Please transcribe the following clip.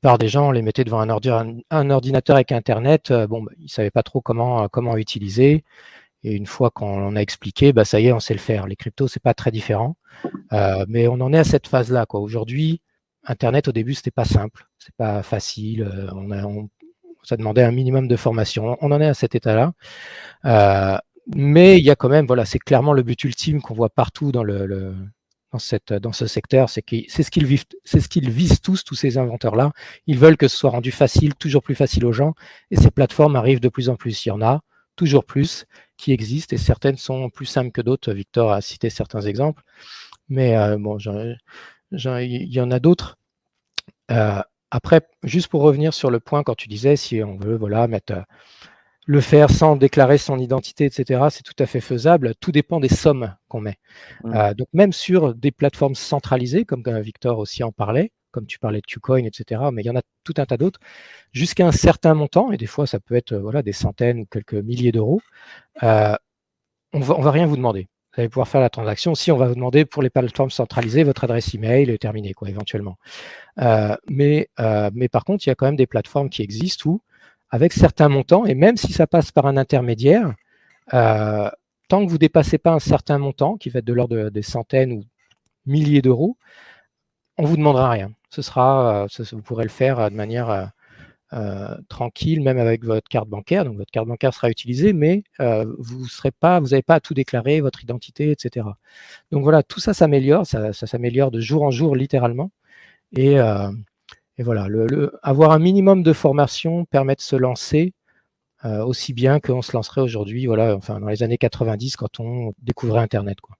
plupart des gens, on les mettait devant un ordinateur avec Internet, bon, bah, ils ne savaient pas trop comment utiliser. Et une fois qu'on a expliqué, bah, ça y est, on sait le faire. Les cryptos, c'est pas très différent. Mais on en est à cette phase-là, quoi. Aujourd'hui, Internet, au début, c'était pas simple, c'est pas facile. Ça demandait un minimum de formation. On en est à cet état-là. Mais il y a quand même, voilà, c'est clairement le but ultime qu'on voit partout dans ce secteur, c'est ce qu'ils visent tous ces inventeurs-là. Ils veulent que ce soit rendu facile, toujours plus facile aux gens, et ces plateformes arrivent de plus en plus. Il y en a toujours plus qui existent, et certaines sont plus simples que d'autres. Victor a cité certains exemples, mais bon, il y en a d'autres. Après, juste pour revenir sur le point, quand tu disais si on veut, voilà, le faire sans déclarer son identité, etc., c'est tout à fait faisable. Tout dépend des sommes qu'on met. Donc même sur des plateformes centralisées, comme Victor aussi en parlait, comme tu parlais de Qcoin, etc., mais il y en a tout un tas d'autres, jusqu'à un certain montant, et des fois ça peut être voilà, des centaines ou quelques milliers d'euros, on va rien vous demander. Vous allez pouvoir faire la transaction. Si on va vous demander pour les plateformes centralisées, votre adresse email est terminée, quoi, éventuellement. Mais par contre, il y a quand même des plateformes qui existent où, avec certains montants, et même si ça passe par un intermédiaire, tant que vous ne dépassez pas un certain montant, qui va être de l'ordre des centaines ou milliers d'euros, on ne vous demandera rien. Vous pourrez le faire de manière tranquille, même avec votre carte bancaire. Donc votre carte bancaire sera utilisée, mais vous n'avez pas à tout déclarer, votre identité, etc. Donc voilà, tout ça s'améliore, ça s'améliore de jour en jour, littéralement. Et voilà, avoir un minimum de formation permet de se lancer aussi bien qu'on se lancerait aujourd'hui, voilà, enfin, dans les années 90, quand on découvrait Internet, quoi.